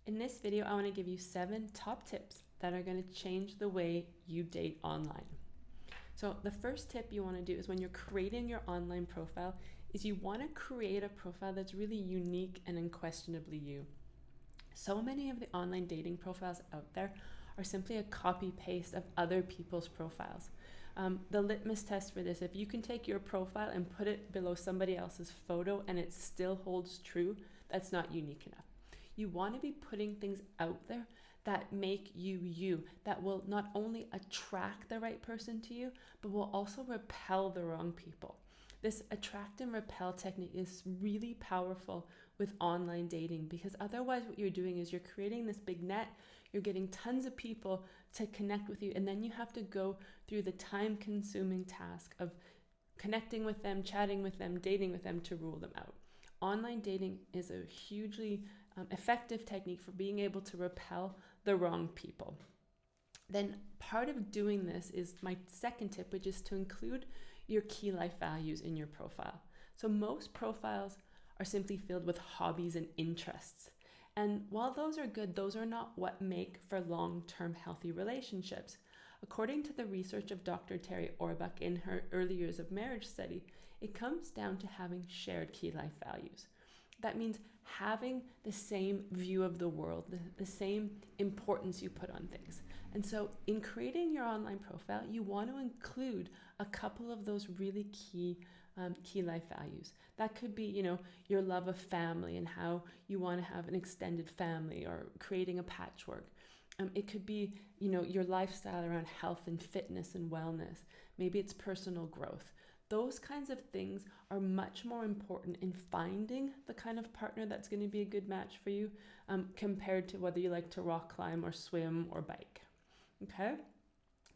In this video, I want to give you 7 top tips that are going to change the way you date online. So the first tip you want to do is when you're creating your online profile is you want to create a profile that's really unique and unquestionably you. So many of the online dating profiles out there are simply a copy paste of other people's profiles. The litmus test for this, if you can take your profile and put it below somebody else's photo and it still holds true, that's not unique enough. You want to be putting things out there that make you you, that will not only attract the right person to you, but will also repel the wrong people. This attract and repel technique is really powerful with online dating because otherwise what you're doing is you're creating this big net, you're getting tons of people to connect with you, and then you have to go through the time-consuming task of connecting with them, chatting with them, dating with them to rule them out. Online dating is a hugely effective technique for being able to repel the wrong people. Then part of doing this is my second tip, which is to include your key life values in your profile. So most profiles are simply filled with hobbies and interests. And while those are good, those are not what make for long-term healthy relationships. According to the research of Dr. Terry Orbach in her early years of marriage study, it comes down to having shared key life values. That means having the same view of the world, the same importance you put on things. And so in creating your online profile, you want to include a couple of those really key life values. That could be, your love of family and how you want to have an extended family or creating a patchwork. It could be, your lifestyle around health and fitness and wellness. Maybe it's personal growth. Those kinds of things are much more important in finding the kind of partner that's going to be a good match for you compared to whether you like to rock climb or swim or bike. Okay?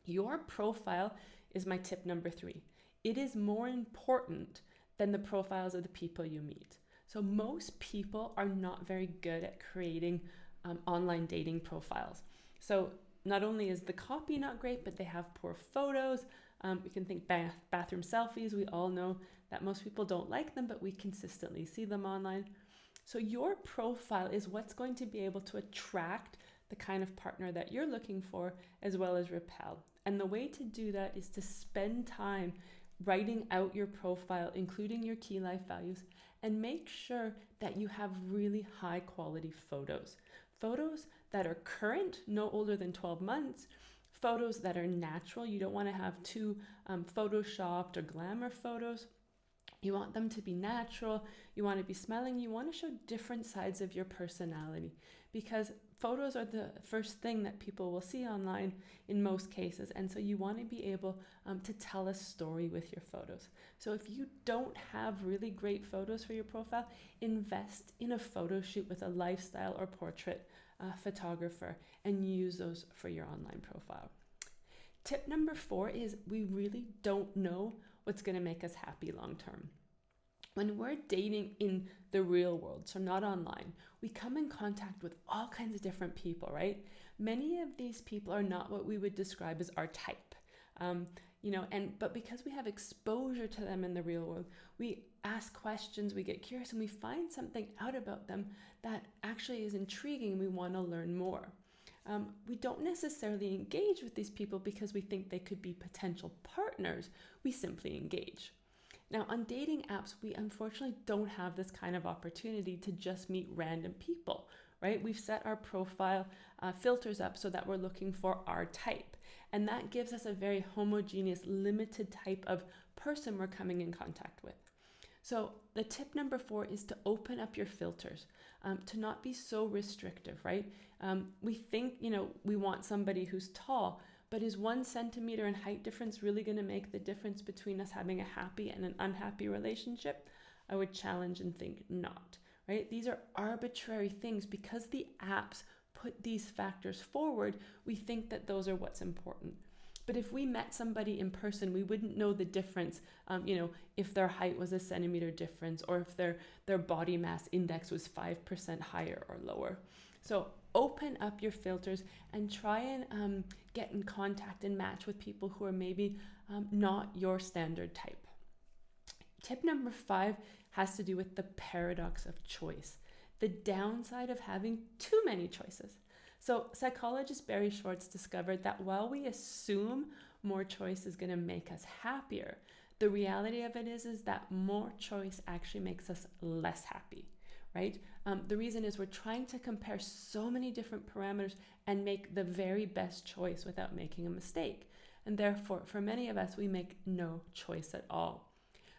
Your profile is my tip number 3. It is more important than the profiles of the people you meet. So most people are not very good at creating online dating profiles. So not only is the copy not great, but they have poor photos. We can think bathroom selfies. We all know that most people don't like them, but we consistently see them online. So your profile is what's going to be able to attract the kind of partner that you're looking for, as well as repel. And the way to do that is to spend time writing out your profile, including your key life values, and make sure that you have really high quality photos. Photos that are current, no older than 12 months, photos that are natural. You don't want to have too photoshopped or glamour photos. You want them to be natural. You want to be smiling. You want to show different sides of your personality because photos are the first thing that people will see online in most cases. And so you want to be able to tell a story with your photos. So if you don't have really great photos for your profile, invest in a photo shoot with a lifestyle or portrait photographer and use those for your online profile. Tip number 4 is we really don't know what's going to make us happy long term. When we're dating in the real world, so not online, we come in contact with all kinds of different people, right? Many of these people are not what we would describe as our type. But because we have exposure to them in the real world, we ask questions, we get curious, and we find something out about them that actually is intriguing and we want to learn more. We don't necessarily engage with these people because we think they could be potential partners. We simply engage. Now, on dating apps, we unfortunately don't have this kind of opportunity to just meet random people, right? We've set our profile filters up so that we're looking for our type. And that gives us a very homogeneous, limited type of person we're coming in contact with. So the tip number 4 is to open up your filters, to not be so restrictive, right? We think, we want somebody who's tall, but is 1 centimeter in height difference really going to make the difference between us having a happy and an unhappy relationship? I would challenge and think not, right? These are arbitrary things. Because the apps put these factors forward, we think that those are what's important. But if we met somebody in person, we wouldn't know the difference, if their height was a centimeter difference or if their body mass index was 5% higher or lower. So open up your filters and try and get in contact and match with people who are maybe not your standard type. Tip number 5 has to do with the paradox of choice. the downside of having too many choices. So psychologist Barry Schwartz discovered that while we assume more choice is going to make us happier, the reality of it is that more choice actually makes us less happy, right? The reason is we're trying to compare so many different parameters and make the very best choice without making a mistake. And therefore, for many of us, we make no choice at all.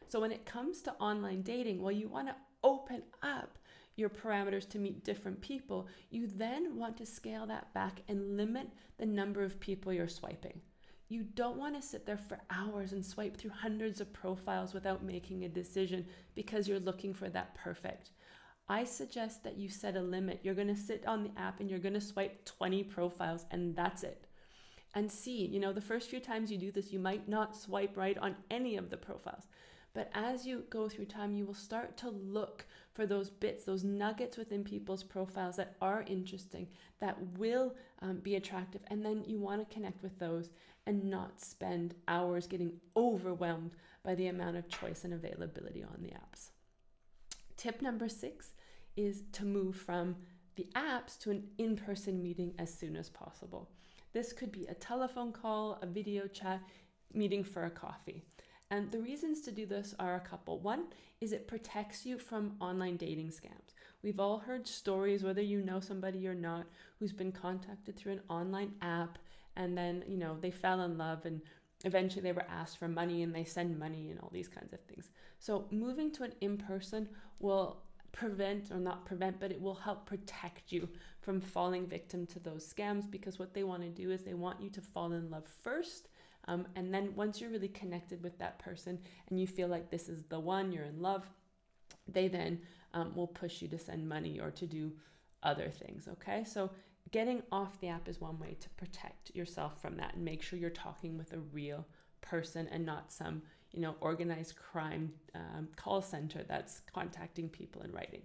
So when it comes to online dating, well, you want to open up your parameters to meet different people. You then want to scale that back and limit the number of people you're swiping. You don't want to sit there for hours and swipe through hundreds of profiles without making a decision because you're looking for that perfect. I suggest that you set a limit. You're going to sit on the app and you're going to swipe 20 profiles and that's it. And see, the first few times you do this, you might not swipe right on any of the profiles. But as you go through time, you will start to look for those bits, those nuggets within people's profiles that are interesting, that will be attractive. And then you want to connect with those and not spend hours getting overwhelmed by the amount of choice and availability on the apps. Tip number 6 is to move from the apps to an in-person meeting as soon as possible. This could be a telephone call, a video chat, meeting for a coffee. And the reasons to do this are a couple. One is it protects you from online dating scams. We've all heard stories, whether you know somebody or not, who's been contacted through an online app and then, they fell in love and eventually they were asked for money and they send money and all these kinds of things. So moving to an in-person will prevent, or not prevent, but it will help protect you from falling victim to those scams, because what they want to do is they want you to fall in love first. And then once you're really connected with that person and you feel like this is the one, you're in love, they then will push you to send money or to do other things, okay? So getting off the app is one way to protect yourself from that and make sure you're talking with a real person and not some, organized crime call center that's contacting people in writing,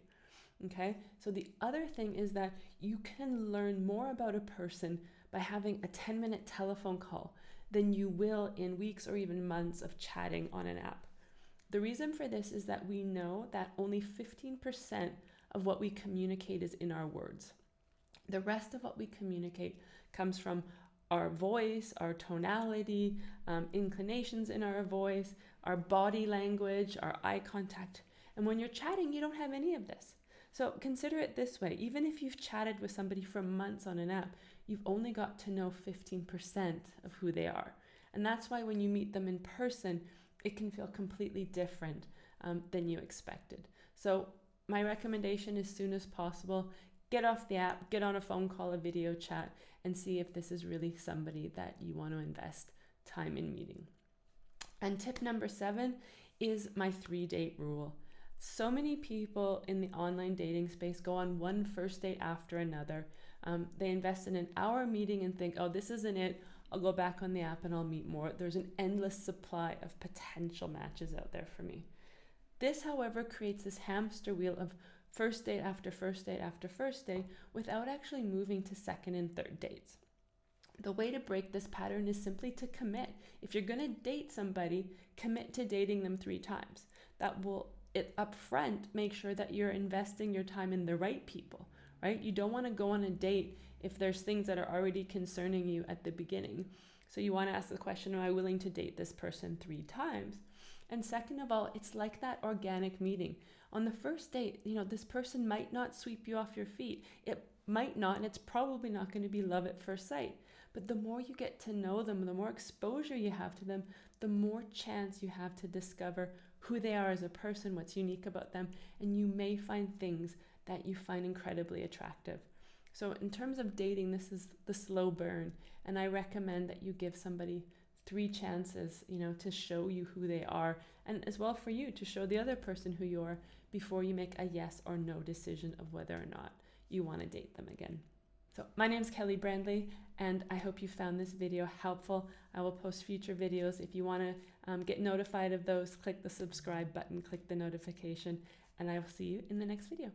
okay? So the other thing is that you can learn more about a person by having a 10-minute telephone call than you will in weeks or even months of chatting on an app. The reason for this is that we know that only 15% of what we communicate is in our words. The rest of what we communicate comes from our voice, our tonality, inclinations in our voice, our body language, our eye contact. And when you're chatting, you don't have any of this. So consider it this way. Even if you've chatted with somebody for months on an app, you've only got to know 15% of who they are. And that's why when you meet them in person, it can feel completely different than you expected. So my recommendation, as soon as possible, get off the app, get on a phone call, a video chat, and see if this is really somebody that you want to invest time in meeting. And tip number 7 is my 3-date rule. So many people in the online dating space go on one first date after another. They invest in an hour meeting and think, oh, this isn't it. I'll go back on the app and I'll meet more. There's an endless supply of potential matches out there for me. This, however, creates this hamster wheel of first date after first date after first date without actually moving to second and third dates. The way to break this pattern is simply to commit. If you're going to date somebody, commit to dating them 3 times. That will, up front, make sure that you're investing your time in the right people, right? You don't want to go on a date if there's things that are already concerning you at the beginning. So you want to ask the question, am I willing to date this person 3 times? And second of all, it's like that organic meeting. On the first date, this person might not sweep you off your feet. It might not, and it's probably not going to be love at first sight. But the more you get to know them, the more exposure you have to them, the more chance you have to discover who they are as a person, what's unique about them, and you may find things that you find incredibly attractive. So in terms of dating, this is the slow burn, and I recommend that you give somebody 3 chances, to show you who they are, and as well for you to show the other person who you are before you make a yes or no decision of whether or not you want to date them again. So my name is Kelly Brandley, and I hope you found this video helpful. I will post future videos. If you want to get notified of those, click the subscribe button, click the notification, and I will see you in the next video.